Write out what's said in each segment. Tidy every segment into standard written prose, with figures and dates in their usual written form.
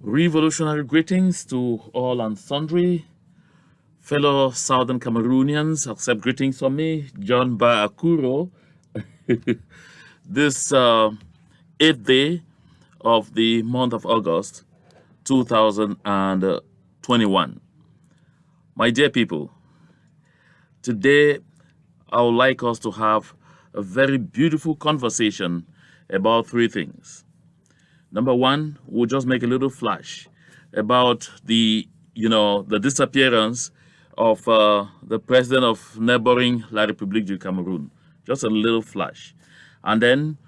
Revolutionary greetings to all and sundry, fellow Southern Cameroonians. Accept greetings from me, John Ba Akuro. This 8th day of the month of August 2021. My dear people, today I would like us to have a very beautiful conversation about three things. Number one, we'll just make a little flash about the disappearance of the president of neighboring La République du Cameroun. Just a little flash. And then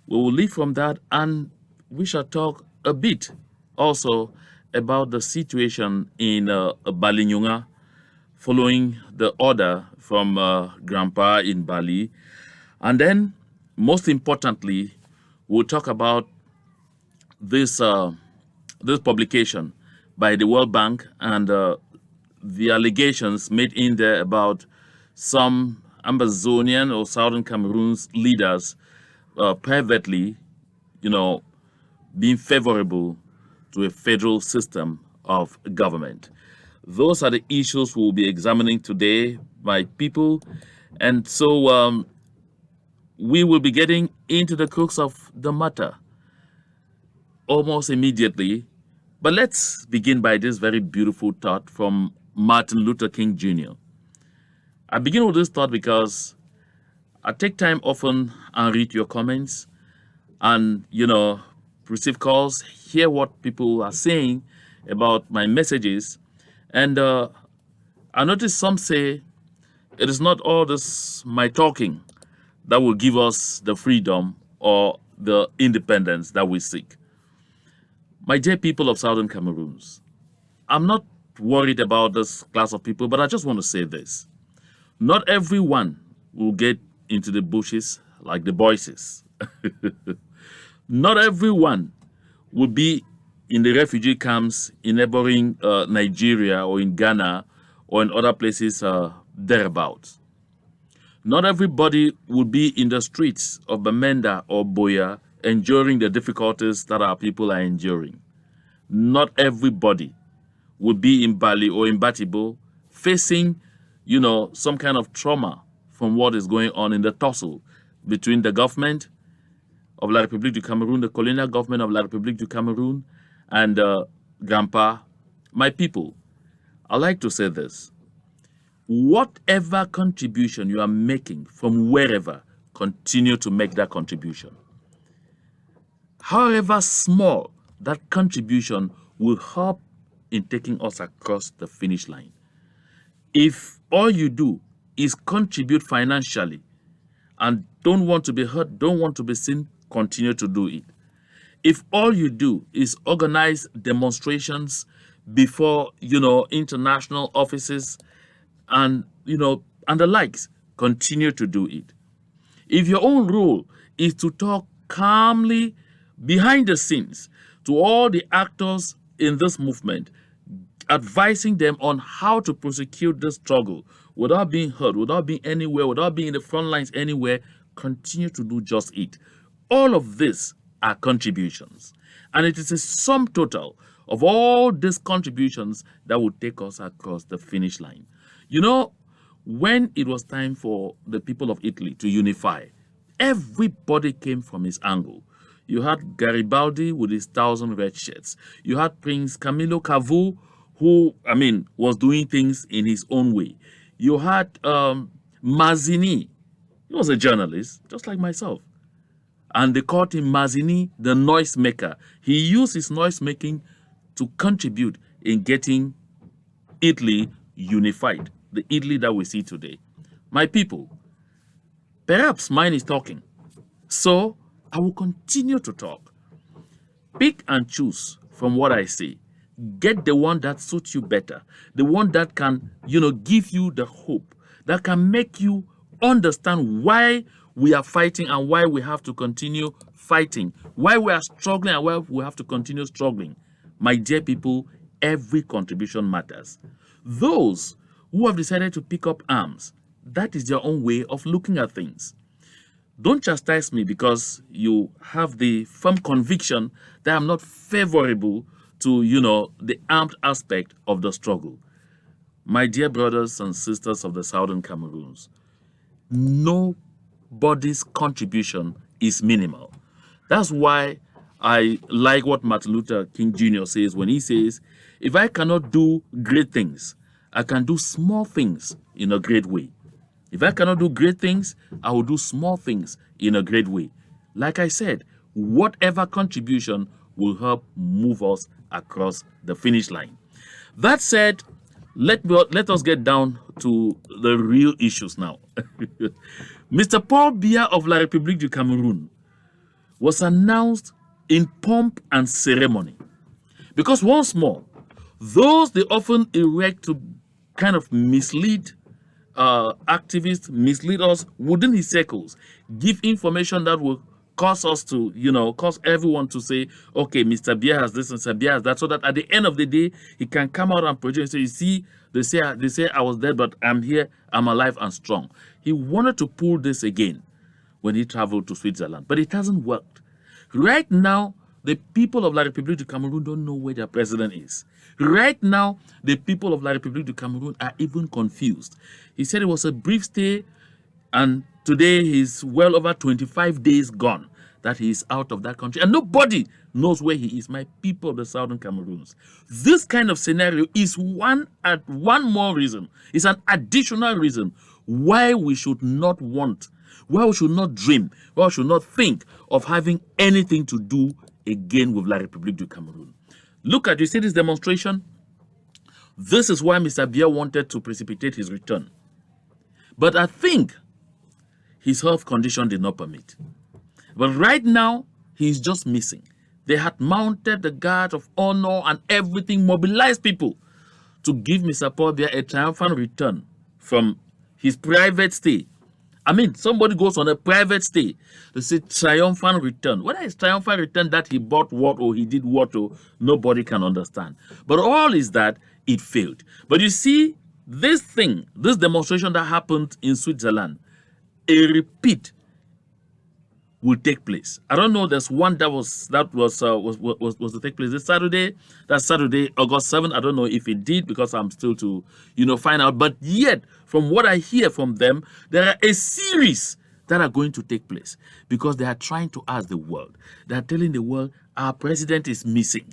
we will leave from that and we shall talk a bit also about the situation in Balinyunga following the order from Grandpa in Bali. And then, most importantly, we'll talk about this publication by the World Bank and the allegations made in there about some Amazonian or Southern Cameroon's leaders privately, being favorable to a federal system of government. Those are the issues we'll be examining today, my people. And so we will be getting into the crux of the matter almost immediately. But let's begin by this very beautiful thought from Martin Luther King Jr. I begin with this thought because I take time often and read your comments and, receive calls, hear what people are saying about my messages. And I notice some say it is not all this my talking that will give us the freedom or the independence that we seek. My dear people of Southern Cameroons, I'm not worried about this class of people, but I just want to say this. Not everyone will get into the bushes like the voices. Not everyone will be in the refugee camps in neighboring Nigeria or in Ghana or in other places thereabouts. Not everybody will be in the streets of Bamenda or Biya enduring the difficulties that our people are enduring. Not everybody will be in Bali or in Batibo facing, some kind of trauma from what is going on in the tussle between the government of La République du Cameroun, the colonial government of La République du Cameroun, and Grandpa. My people, I like to say this. Whatever contribution you are making from wherever, continue to make that contribution. However small, that contribution will help in taking us across the finish line. If all you do is contribute financially and don't want to be heard, don't want to be seen, continue to do it. If all you do is organize demonstrations before, international offices and, and the likes, continue to do it. If your own role is to talk calmly behind the scenes to all the actors in this movement, advising them on how to prosecute this struggle without being heard, without being anywhere, without being in the front lines anywhere, continue to do just it. All of this are contributions. And it is a sum total of all these contributions that will take us across the finish line. When it was time for the people of Italy to unify, everybody came from his angle. You had Garibaldi with his 1,000 red shirts. You had Prince Camillo Cavu, who, was doing things in his own way. You had Mazzini. He was a journalist, just like myself. And they called him Mazzini, the noisemaker. He used his noisemaking to contribute in getting Italy unified, the Italy that we see today. My people, perhaps mine is talking. So I will continue to talk. Pick and choose from what I say. Get the one that suits you better. The one that can, give you the hope, that can make you understand why we are fighting and why we have to continue fighting, why we are struggling and why we have to continue struggling. My dear people, every contribution matters. Those who have decided to pick up arms, that is their own way of looking at things. Don't chastise me because you have the firm conviction that I'm not favorable to, the armed aspect of the struggle. My dear brothers and sisters of the Southern Cameroons, nobody's contribution is minimal. That's why I like what Martin Luther King Jr. says when he says, if I cannot do great things, I can do small things in a great way. If I cannot do great things, I will do small things in a great way. Like I said, whatever contribution will help move us across the finish line. That said, let us get down to the real issues now. Mr. Paul Biya of La République du Cameroun was announced in pomp and ceremony. Because once more, those they often erect to kind of mislead activists, mislead us within his circles, give information that will cause us to, cause everyone to say, okay, Mr. Biya has this and Mr. Biya has that, so that at the end of the day, he can come out and project and say, you see, they say I was dead, but I'm here, I'm alive and strong. He wanted to pull this again when he traveled to Switzerland, but it hasn't worked. Right now, the people of La République du Cameroun don't know where their president is. Right now, the people of La République du Cameroun are even confused. He said it was a brief stay, and today he's well over 25 days gone that he is out of that country. And nobody knows where he is, my people of the Southern Cameroons. This kind of scenario is one more reason. It's an additional reason why we should not want, why we should not dream, why we should not think of having anything to do again with La République du Cameroun. Look at, you see this demonstration? This is why Mr. Biya wanted to precipitate his return. But I think his health condition did not permit. But right now, he's just missing. They had mounted the guard of honor and everything, mobilized people to give Mr. Paul Biya a triumphant return from his private stay. I mean, somebody goes on a private stay. They say triumphant return. Whether it's triumphant return that he bought what or he did what, or nobody can understand. But all is that it failed. But you see, this demonstration that happened in Switzerland, a repeat will take place. I don't know. There's one that was to take place this Saturday. That's Saturday, August 7th. I don't know if it did because I'm still to find out. But yet, from what I hear from them, there are a series that are going to take place because they are trying to ask the world. They are telling the world our president is missing,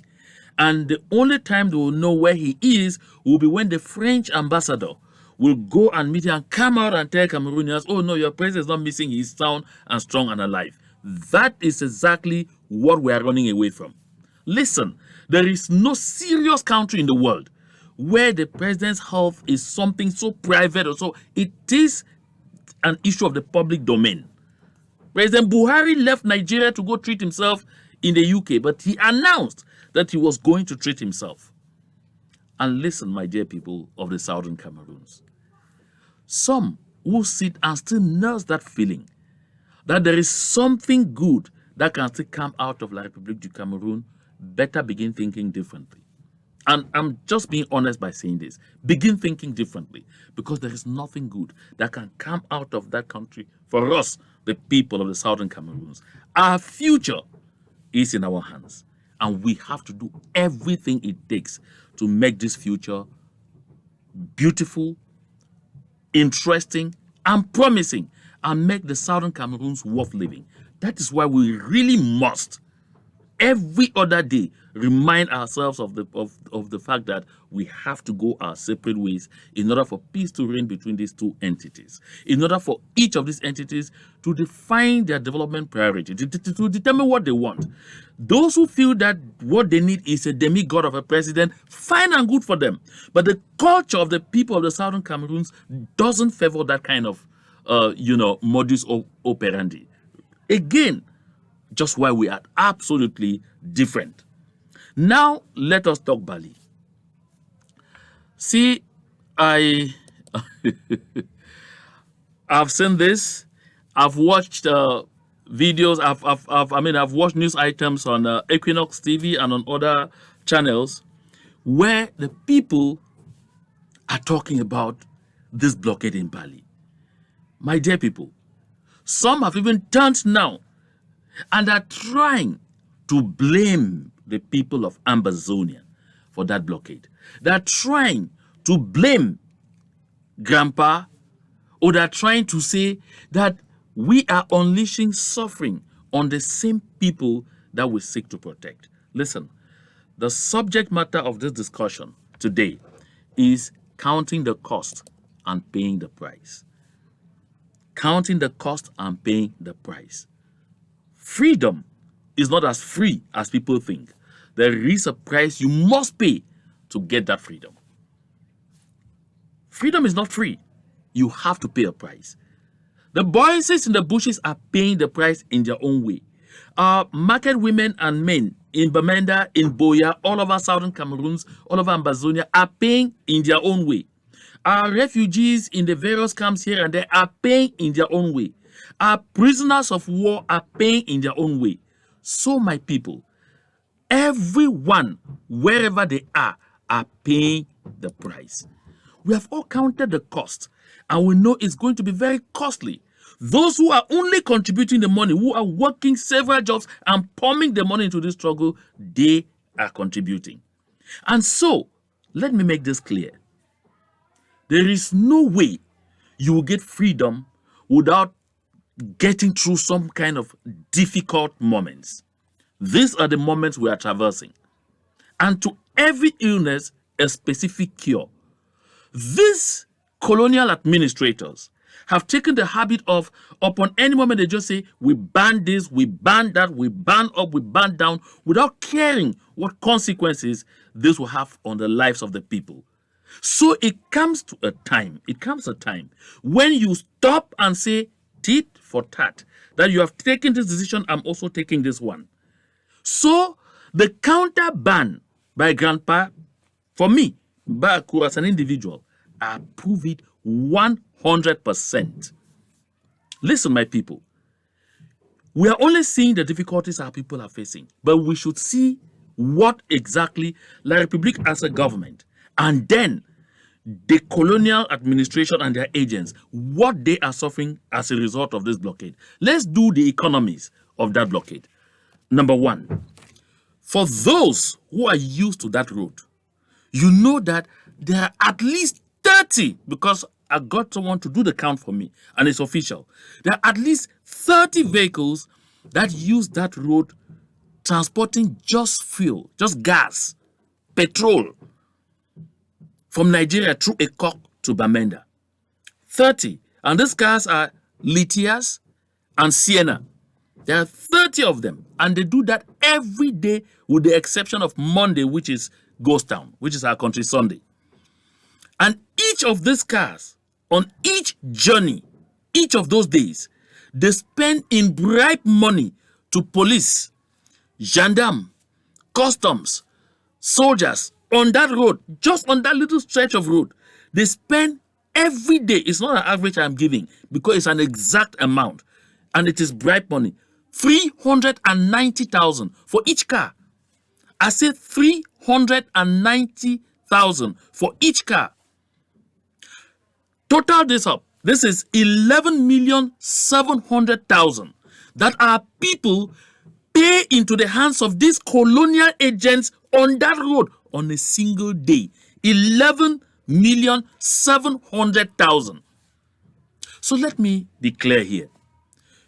and the only time they will know where he is will be when the French ambassador will go and meet him and come out and tell Cameroonians, oh no, your president is not missing, he's sound and strong and alive. That is exactly what we are running away from. Listen, there is no serious country in the world where the president's health is something so private or so. It is an issue of the public domain. President Buhari left Nigeria to go treat himself in the UK, but he announced that he was going to treat himself. And listen, my dear people of the Southern Cameroons, some who sit and still nurse that feeling that there is something good that can still come out of La République du Cameroun better begin thinking differently. And I'm just being honest by saying this. Begin thinking differently, because there is nothing good that can come out of that country for us, the people of the Southern Cameroons. Our future is in our hands, and we have to do everything it takes to make this future beautiful, interesting, and promising, and make the Southern Cameroons worth living. That is why we really must, every other day, remind ourselves of the fact that we have to go our separate ways in order for peace to reign between these two entities, in order for each of these entities to define their development priority, to determine what they want. Those who feel that what they need is a demigod of a president, fine and good for them. But the culture of the people of the Southern Cameroons doesn't favor that kind of modus operandi. Again, just why we are absolutely different. Now, let us talk Bali. See, I've seen this. I've watched videos. I've watched news items on Equinox TV and on other channels where the people are talking about this blockade in Bali. My dear people, some have even turned now and are trying to blame the people of Ambazonia for that blockade. They're trying to blame Grandpa, or they're trying to say that we are unleashing suffering on the same people that we seek to protect. Listen, the subject matter of this discussion today is counting the cost and paying the price. Counting the cost and paying the price. Freedom is not as free as people think. There is a price you must pay to get that freedom. Freedom is not free. You have to pay a price. The voices in the bushes are paying the price in their own way. Our market women and men in Bamenda, in Biya, all over Southern Cameroons, all over Ambazonia are paying in their own way. Our refugees in the various camps here and there are paying in their own way. Our prisoners of war are paying in their own way. So, my people, everyone, wherever they are paying the price. We have all counted the cost, and we know it's going to be very costly. Those who are only contributing the money, who are working several jobs and pumping the money into this struggle, they are contributing. And so, let me make this clear. There is no way you will get freedom without getting through some kind of difficult moments. These are the moments we are traversing. And to every illness, a specific cure. These colonial administrators have taken the habit of, upon any moment they just say, we ban this, we ban that, we ban up, we ban down, without caring what consequences this will have on the lives of the people. So it comes a time when you stop and say, tit for tat, that you have taken this decision, I'm also taking this one. So the counter ban by Grandpa, for me, Baku as an individual, I approve it 100%. Listen, my people, we are only seeing the difficulties our people are facing, but we should see what exactly La République as a government, and then the colonial administration and their agents, what they are suffering as a result of this blockade. Let's do the economies of that blockade. Number one, for those who are used to that road, you know that there are at least 30, because I got someone to do the count for me, and it's official. There are at least 30 vehicles that use that road transporting just fuel, just gas, petrol, from Nigeria through Ekok to Bamenda. 30. And these cars are Litias and Sienna. There are 30 of them, and they do that every day with the exception of Monday, which is Ghost Town, which is our country Sunday. And each of these cars, on each journey, each of those days, they spend in bribe money to police, gendarme, customs, soldiers on that road, just on that little stretch of road. They spend every day. It's not an average I'm giving, because it's an exact amount, and it is bribe money. 390,000 for each car. I said 390,000 for each car. Total this up. This is 11,700,000 that our people pay into the hands of these colonial agents on that road on a single day. 11,700,000. So let me be clear here.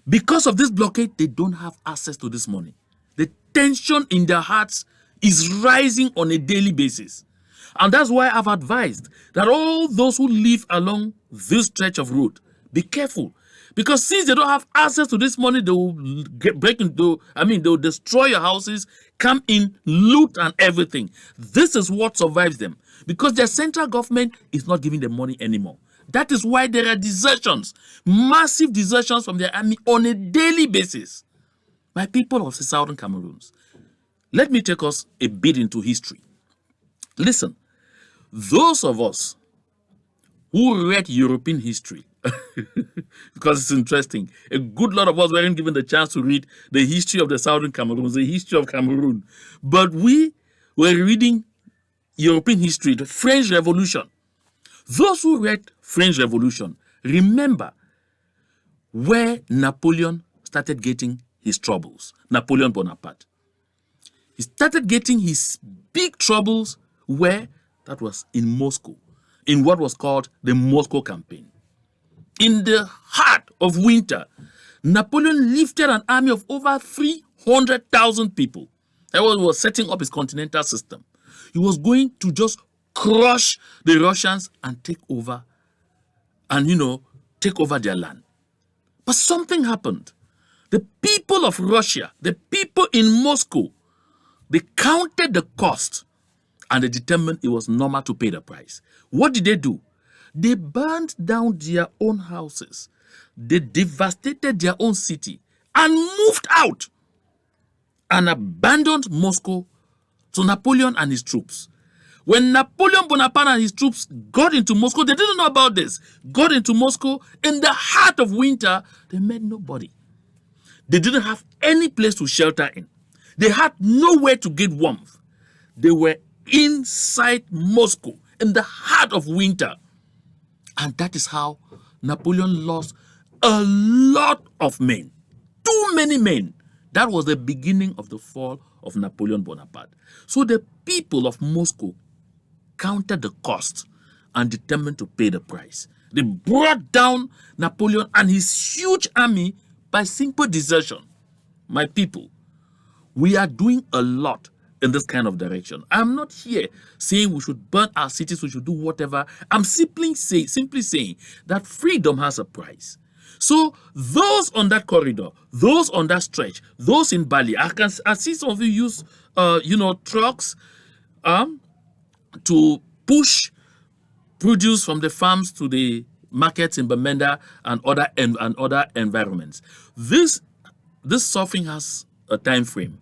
Because of this blockade, they don't have access to this money. The tension in their hearts is rising on a daily basis. And that's why I've advised that all those who live along this stretch of road, be careful. Because since they don't have access to this money, they will they'll destroy your houses, come in, loot and everything. This is what survives them. Because their central government is not giving them money anymore. That is why there are desertions, massive desertions from their army on a daily basis. My people of the Southern Cameroons, let me take us a bit into history. Listen, those of us who read European history, because it's interesting, a good lot of us weren't given the chance to read the history of the Southern Cameroons, the history of Cameroon, but we were reading European history, the French Revolution. Those who read French Revolution remember where Napoleon started getting his troubles. Napoleon Bonaparte. He started getting his big troubles where that was in Moscow, in what was called the Moscow campaign. In the heart of winter, Napoleon lifted an army of over 300,000 people. That was setting up his continental system. He was going to just crush the Russians and take over their land. But something happened. The people of Russia, the people in Moscow, they counted the cost and they determined it was normal to pay the price. What did they do? They burned down their own houses. They devastated their own city and moved out and abandoned Moscow to Napoleon and his troops. When Napoleon Bonaparte and his troops got into Moscow, they didn't know about this, got into Moscow in the heart of winter, they met nobody. They didn't have any place to shelter in. They had nowhere to get warmth. They were inside Moscow in the heart of winter. And that is how Napoleon lost a lot of men. Too many men. That was the beginning of the fall of Napoleon Bonaparte. So the people of Moscow counted the cost and determined to pay the price. They brought down Napoleon and his huge army by simple desertion. My people, we are doing a lot in this kind of direction. I'm not here saying we should burn our cities, we should do whatever. I'm simply saying that freedom has a price. So those on that corridor, those on that stretch, those in Bali, I see some of you use trucks to push produce from the farms to the markets in Bamenda and other environments. This suffering has a time frame.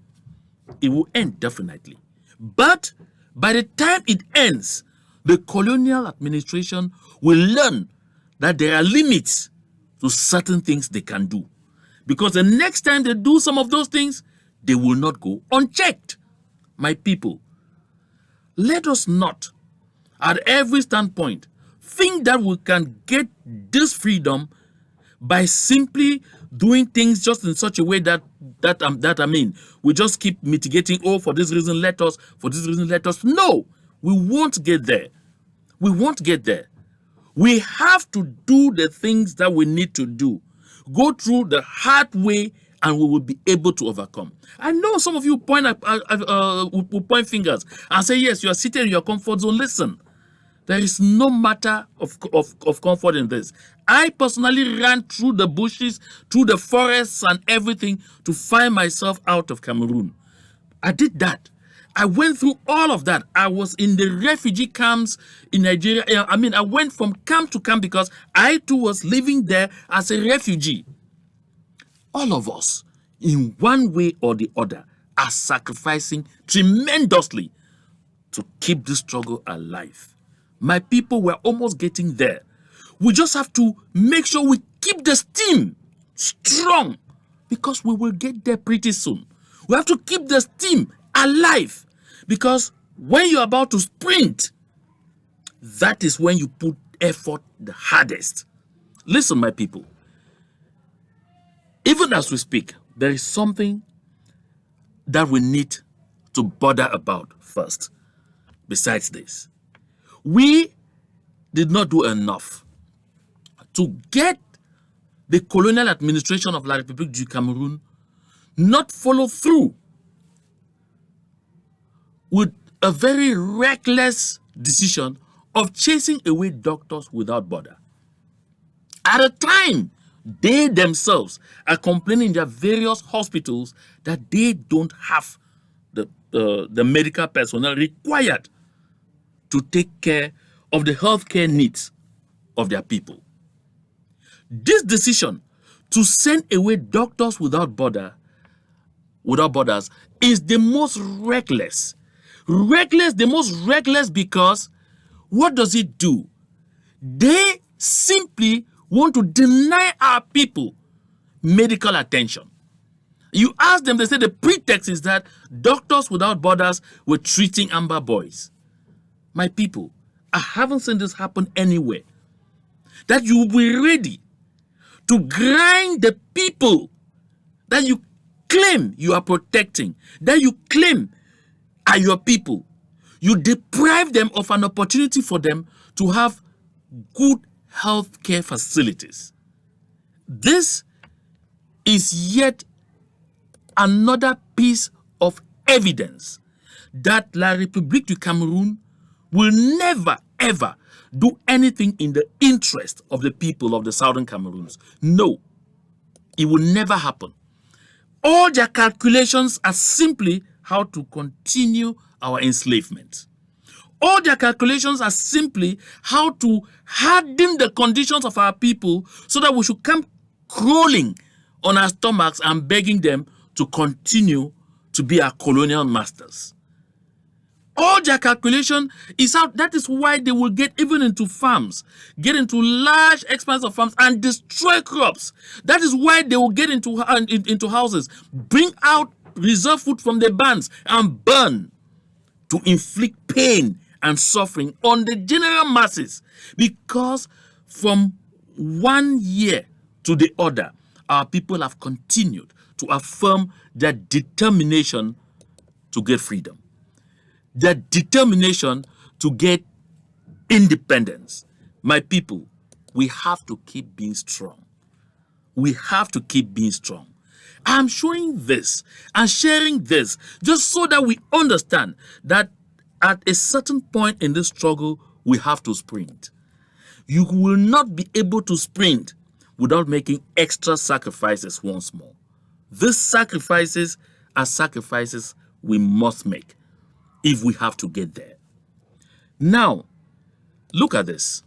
It will end definitely. But by the time it ends, the colonial administration will learn that there are limits to certain things they can do. Because the next time they do some of those things, they will not go unchecked. My people, let us not, at every standpoint, think that we can get this freedom by simply doing things just in such a way that we just keep mitigating. Oh, for this reason, let us. For this reason, let us. No, we won't get there. We won't get there. We have to do the things that we need to do. Go through the hard way, and we will be able to overcome. I know some of you will point fingers and say, yes, you are seated in your comfort zone. Listen, there is no matter of comfort in this. I personally ran through the bushes, through the forests and everything to find myself out of Cameroon. I did that. I went through all of that. I was in the refugee camps in Nigeria. I went from camp to camp because I too was living there as a refugee. All of us, in one way or the other, are sacrificing tremendously to keep this struggle alive. My people, we're almost getting there. We just have to make sure we keep the steam strong because we will get there pretty soon. We have to keep the steam alive because when you're about to sprint, that is when you put effort the hardest. Listen, my people, even as we speak, there is something that we need to bother about first. Besides this, we did not do enough to get the colonial administration of La Republique du Cameroun not follow through with a very reckless decision of chasing away doctors without border. At a time, they themselves are complaining in their various hospitals that they don't have the medical personnel required to take care of the healthcare needs of their people. This decision to send away doctors without borders is the most reckless. The most reckless because what does it do? They simply want to deny our people medical attention. You ask them, they say the pretext is that Doctors Without Borders were treating Amber boys. My people, I haven't seen this happen anywhere. That you will be ready to grind the people that you claim you are protecting, that you claim are your people. You deprive them of an opportunity for them to have good health care facilities. This is yet another piece of evidence that La République du Cameroun will never, ever do anything in the interest of the people of the Southern Cameroons. No, it will never happen. All their calculations are simply how to continue our enslavement. All their calculations are simply how to harden the conditions of our people so that we should come crawling on our stomachs and begging them to continue to be our colonial masters. All their calculation is out. That is why they will get even into farms, get into large expanse of farms and destroy crops. That is why they will get into houses, bring out reserve food from the barns and burn to inflict pain and suffering on the general masses. Because from one year to the other, our people have continued to affirm their determination to get freedom, their determination to get independence. My people, we have to keep being strong. We have to keep being strong. I'm showing this and sharing this just so that we understand that at a certain point in this struggle, we have to sprint. You will not be able to sprint without making extra sacrifices once more. These sacrifices are sacrifices we must make if we have to get there. Now, look at this.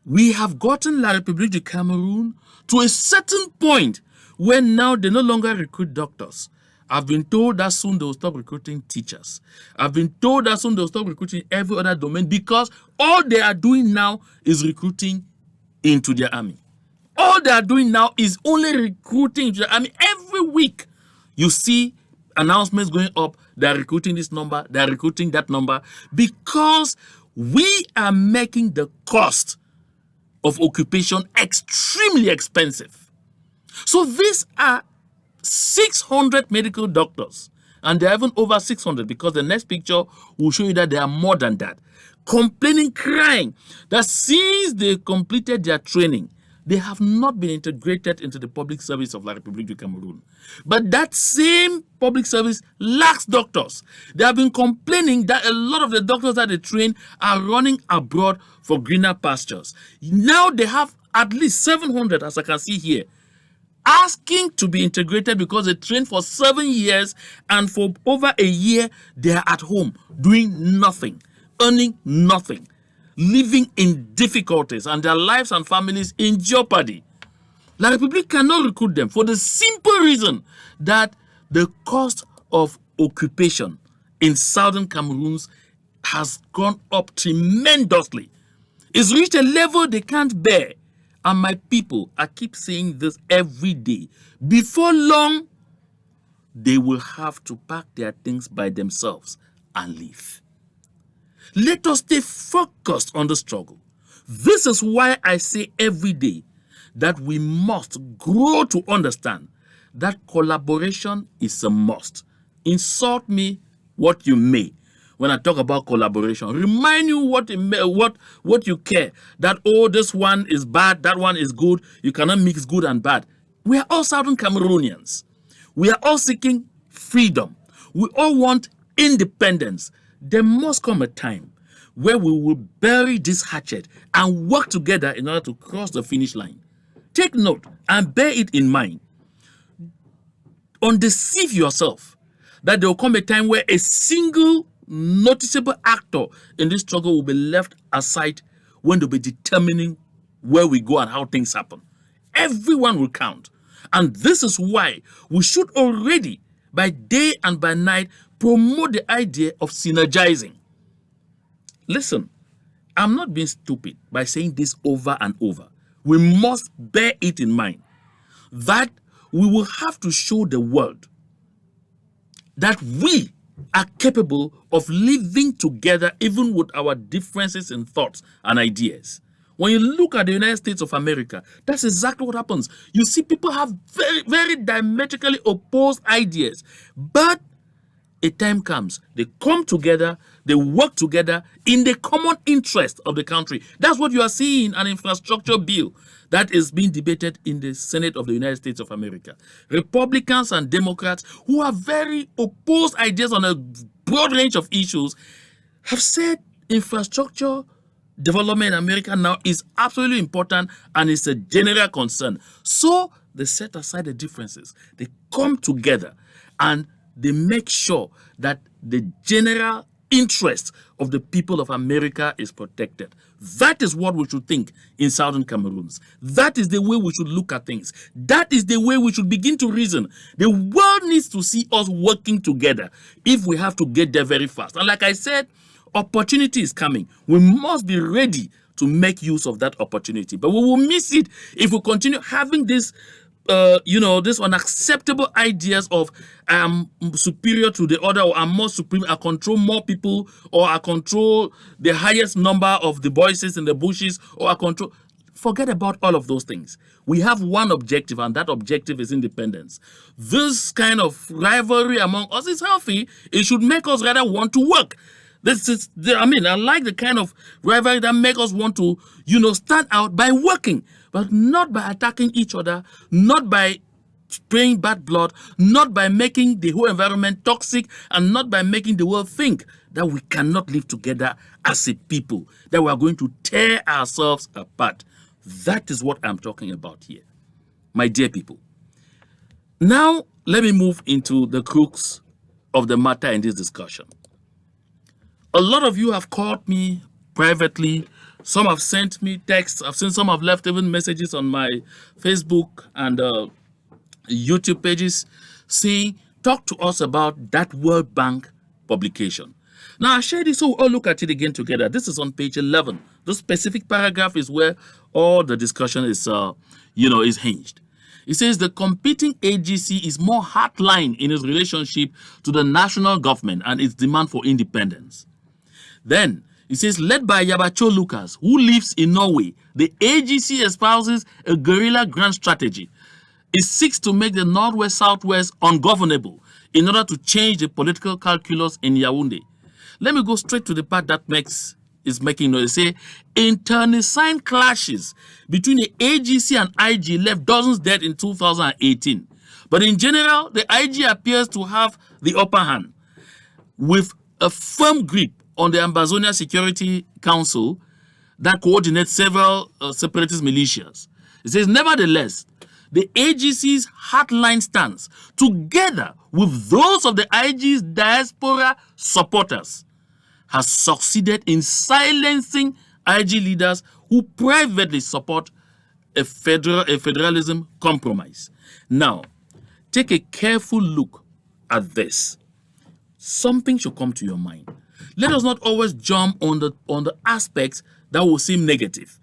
We have gotten La République du Cameroun to a certain point where now they no longer recruit doctors. I've been told that soon they will stop recruiting teachers. I've been told that soon they will stop recruiting every other domain because all they are doing now is recruiting into their army. All they are doing now is only recruiting into their army. Every week you see announcements going up. They are recruiting this number. They are recruiting that number because we are making the cost of occupation extremely expensive. So these are 600 medical doctors, and they're even over 600 because the next picture will show you that there are more than that, complaining, crying that since they completed their training, they have not been integrated into the public service of La République du Cameroun. But that same public service lacks doctors. They have been complaining that a lot of the doctors that they train are running abroad for greener pastures. Now they have at least 700, as I can see here, asking to be integrated because they trained for 7 years and for over a year they are at home doing nothing, earning nothing, living in difficulties and their lives and families in jeopardy. La République cannot recruit them for the simple reason that the cost of occupation in Southern Cameroons has gone up tremendously. It's reached a level they can't bear. And my people, I keep saying this every day, before long, they will have to pack their things by themselves and leave. Let us stay focused on the struggle. This is why I say every day that we must grow to understand that collaboration is a must. Insult me what you may when I talk about collaboration. Remind you what you care. That, oh, this one is bad, that one is good. You cannot mix good and bad. We are all Southern Cameroonians. We are all seeking freedom. We all want independence. There must come a time where we will bury this hatchet and work together in order to cross the finish line. Take note and bear it in mind. Undeceive yourself that there will come a time where a single noticeable actor in this struggle will be left aside when they'll be determining where we go and how things happen. Everyone will count. And this is why we should already, by day and by night, promote the idea of synergizing. Listen, I'm not being stupid by saying this over and over. We must bear it in mind that we will have to show the world that we are capable of living together even with our differences in thoughts and ideas. When you look at the United States of America, that's exactly what happens. You see people have very, very diametrically opposed ideas, but a time comes, they come together, they work together in the common interest of the country. That's what you are seeing, an infrastructure bill that is being debated in the Senate of the United States of America. Republicans and Democrats who have very opposed ideas on a broad range of issues have said infrastructure development in America now is absolutely important and it's a general concern. So they set aside the differences. They come together and they make sure that the general interest of the people of America is protected. That is what we should think in Southern Cameroons. That is the way we should look at things. That is the way we should begin to reason. The world needs to see us working together if we have to get there very fast. And like I said, opportunity is coming. We must be ready to make use of that opportunity. But we will miss it if we continue having this this unacceptable ideas of superior to the other, or I'm more supreme, I control more people, or I control the highest number of the voices in the bushes, or I control. Forget about all of those things. We have one objective, and that objective is independence. This kind of rivalry among us is healthy. It should make us rather want to work. I like the kind of rivalry that make us want to, stand out by working, but not by attacking each other, not by spraying bad blood, not by making the whole environment toxic, and not by making the world think that we cannot live together as a people, that we are going to tear ourselves apart. That is what I'm talking about here, my dear people. Now, let me move into the crux of the matter in this discussion. A lot of you have called me privately. Some have sent me texts. I've seen some have left even messages on my Facebook and YouTube pages saying, talk to us about that World Bank publication. Now, I share this so we all look at it again together. This is on page 11. This specific paragraph is where all the discussion is, is hinged. It says the competing AGC is more hardline in its relationship to the national government and its demand for independence. Then, it says, led by Yabacho Lucas, who lives in Norway, the AGC espouses a guerrilla grand strategy. It seeks to make the Northwest-Southwest ungovernable in order to change the political calculus in Yaoundé. Let me go straight to the part that is making noise. They say, internecine clashes between the AGC and IG left dozens dead in 2018. But in general, the IG appears to have the upper hand with a firm grip on the Ambazonia Security Council that coordinates several separatist militias. It says, nevertheless, the AGC's hardline stance, together with those of the IG's diaspora supporters, has succeeded in silencing IG leaders who privately support a federalism compromise. Now, take a careful look at this. Something should come to your mind. Let us not always jump on the aspects that will seem negative.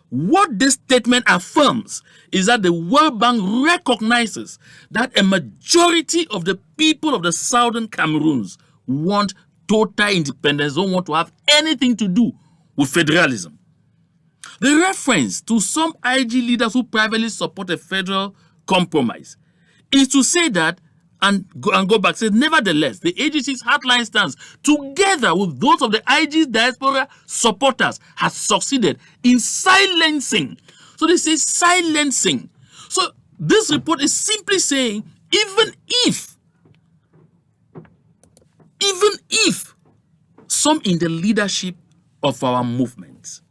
What this statement affirms is that the World Bank recognizes that a majority of the people of the Southern Cameroons want total independence, don't want to have anything to do with federalism. The reference to some IG leaders who privately support a federal compromise is to say that, and go back, say, nevertheless, the AGC's hardline stance, together with those of the IG's diaspora supporters, has succeeded in silencing. So they say silencing. So this report is simply saying, even if some in the leadership of our movement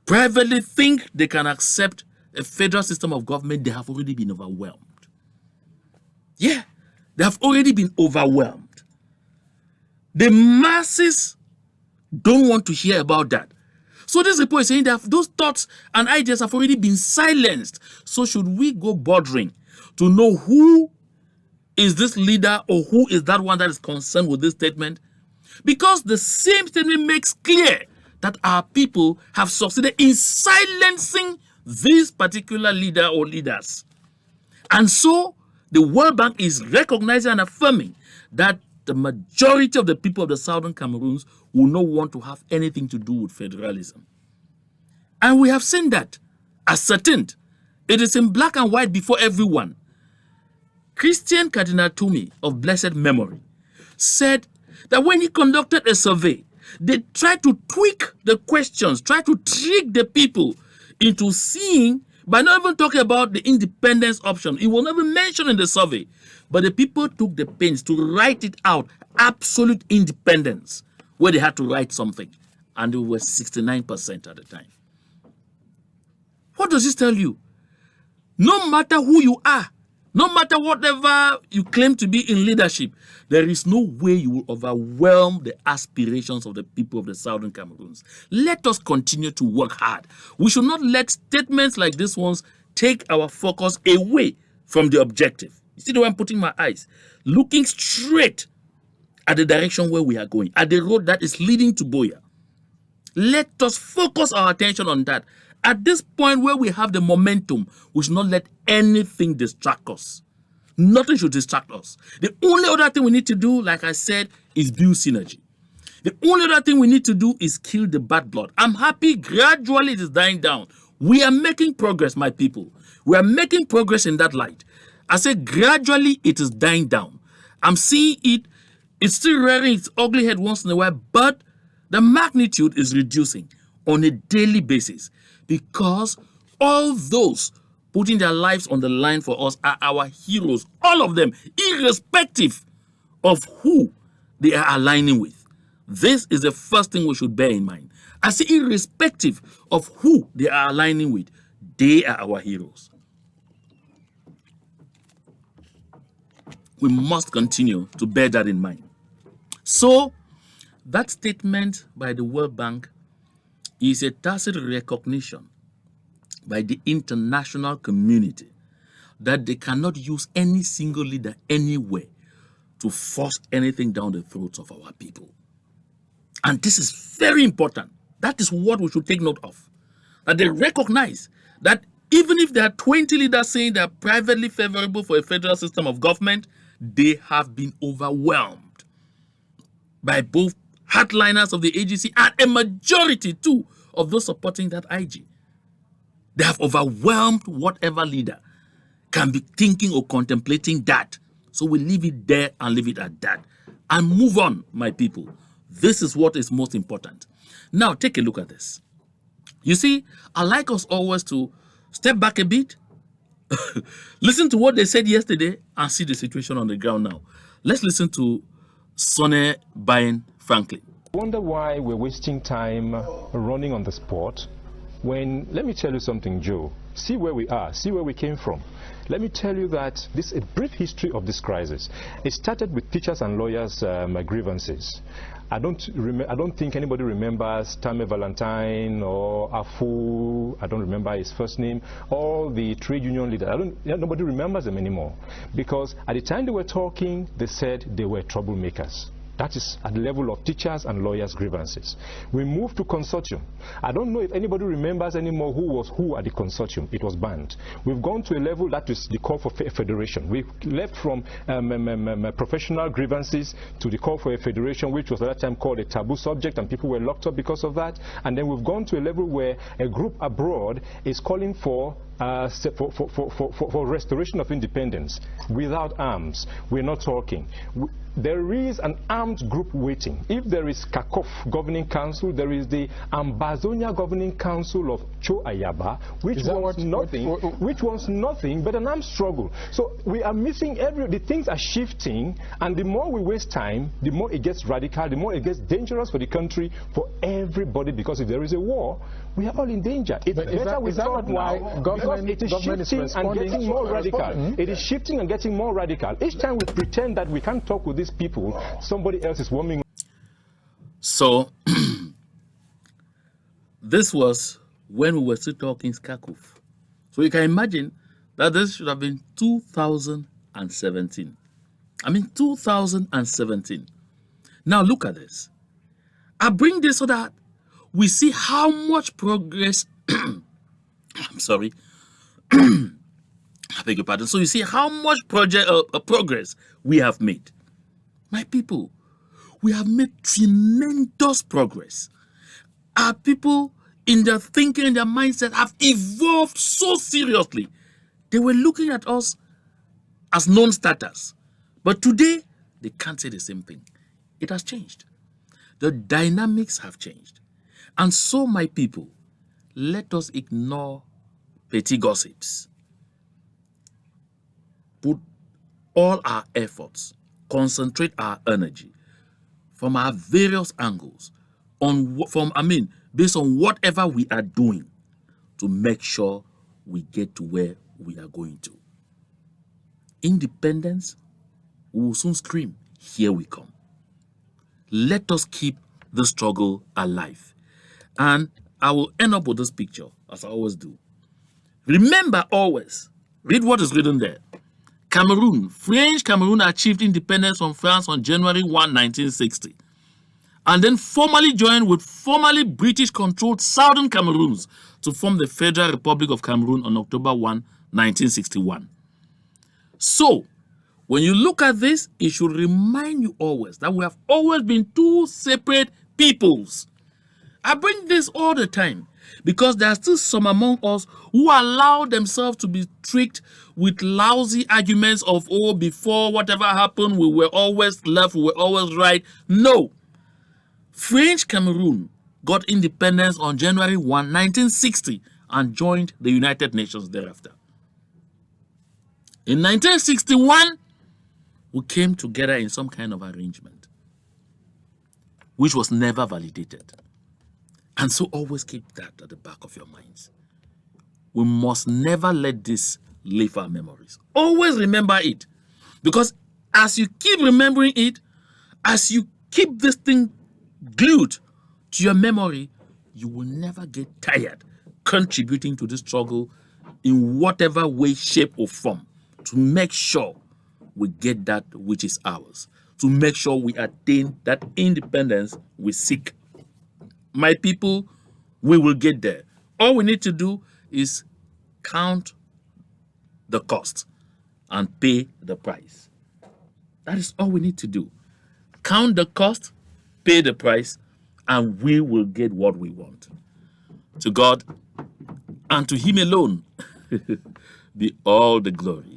privately think they can accept a federal system of government, they have already been overwhelmed. Yeah, they have already been overwhelmed. The masses don't want to hear about that. So this report is saying that those thoughts and ideas have already been silenced. So should we go bothering to know who is this leader or who is that one that is concerned with this statement? Because the same statement makes clear that our people have succeeded in silencing this particular leader or leaders. And so the World Bank is recognizing and affirming that the majority of the people of the Southern Cameroons will not want to have anything to do with federalism. And we have seen that ascertained. It is in black and white before everyone. Christian Cardinal Toomey of blessed memory said that when he conducted a survey, they tried to tweak the questions, tried to trick the people into seeing, by not even talking about the independence option. It was never mentioned in the survey. But the people took the pains to write it out, absolute independence, where they had to write something. And it was 69% at the time. What does this tell you? No matter who you are, no matter whatever you claim to be in leadership, there is no way you will overwhelm the aspirations of the people of the Southern Cameroons. Let us continue to work hard. We should not let statements like this ones take our focus away from the objective. You see the way I'm putting my eyes? Looking straight at the direction where we are going, at the road that is leading to Biya. Let us focus our attention on that. At this point where we have the momentum, we should not let anything distract us. Nothing should distract us. The only other thing we need to do, like I said, is build synergy. The only other thing we need to do is kill the bad blood. I'm happy gradually it is dying down. We are making progress, my people. We are making progress in that light. I say gradually it is dying down. I'm seeing it. It's still rearing its ugly head once in a while, but the magnitude is reducing on a daily basis because all those putting their lives on the line for us are our heroes, all of them, irrespective of who they are aligning with. This is the first thing we should bear in mind. I say irrespective of who they are aligning with, they are our heroes. We must continue to bear that in mind. So, that statement by the World Bank is a tacit recognition by the international community that they cannot use any single leader anywhere to force anything down the throats of our people. And this is very important. That is what we should take note of. That they recognize that even if there are 20 leaders saying they are privately favorable for a federal system of government, they have been overwhelmed by both hardliners of the AGC and a majority too of those supporting that IG. They have overwhelmed whatever leader can be thinking or contemplating that. So we leave it there and leave it at that and move on, my people. This is what is most important. Now take a look at this. You see, I like us always to step back a bit, listen to what they said yesterday and see the situation on the ground now. Let's listen to Sonny Biya Franklin. I wonder why we're wasting time running on the spot when, let me tell you something, Joe. See where we are, see where we came from. Let me tell you that this is a brief history of this crisis. It started with teachers and lawyers' grievances. I don't think anybody remembers Tame Valentine or Afu, I don't remember his first name, all the trade union leaders. Nobody remembers them anymore. Because at the time they were talking, they said they were troublemakers. That is at the level of teachers and lawyers' grievances. We moved to consortium. I don't know if anybody remembers anymore who was who at the consortium. It was banned. We've gone to a level that is the call for federation. We've left from professional grievances to the call for a federation, which was at that time called a taboo subject, and people were locked up because of that. And then we've gone to a level where a group abroad is calling for restoration of independence without arms. We're not talking. There is an armed group waiting. If there is CACOF governing council, there is the Ambazonia governing council of Cho Ayaba, which wants nothing but an armed struggle. So we are missing the things are shifting, and the more we waste time, the more it gets radical, the more it gets dangerous for the country, for everybody, because if there is a war, we are all in danger. It's better we start now, because it is shifting and getting more radical. It is shifting and getting more radical. Each time we pretend that we can't talk with these people, somebody else is warming. So, this was when we were still talking Skakuf. So you can imagine that this should have been 2017. I mean 2017. Now look at this. I bring this so that we see how much progress, I'm sorry, I beg your pardon. So you see how much progress we have made. My people, we have made tremendous progress. Our people, in their thinking and their mindset, have evolved so seriously. They were looking at us as non-starters. But today, they can't say the same thing. It has changed. The dynamics have changed. And so, my people, let us ignore petty gossips. Put all our efforts, concentrate our energy from our various angles based on whatever we are doing to make sure we get to where we are going to. Independence, we will soon scream, here we come. Let us keep the struggle alive. And I will end up with this picture, as I always do. Remember always, read what is written there. Cameroon, French Cameroon achieved independence from France on January 1, 1960, and then formally joined with formerly British-controlled Southern Cameroons to form the Federal Republic of Cameroon on October 1, 1961. So, when you look at this, it should remind you always that we have always been two separate peoples. I bring this all the time because there are still some among us who allow themselves to be tricked with lousy arguments of, oh, before whatever happened, we were always left, we were always right. No. French Cameroon got independence on January 1, 1960 and joined the United Nations thereafter. In 1961, we came together in some kind of arrangement, which was never validated. And so always keep that at the back of your minds. We must never let this leave our memories. Always remember it. Because as you keep remembering it, as you keep this thing glued to your memory, you will never get tired contributing to the struggle in whatever way, shape, or form to make sure we get that which is ours, to make sure we attain that independence we seek. My people, we will get there. All we need to do is count the cost and pay the price. That is all we need to do. Count the cost, pay the price, and we will get what we want. To God and to Him alone be all the glory.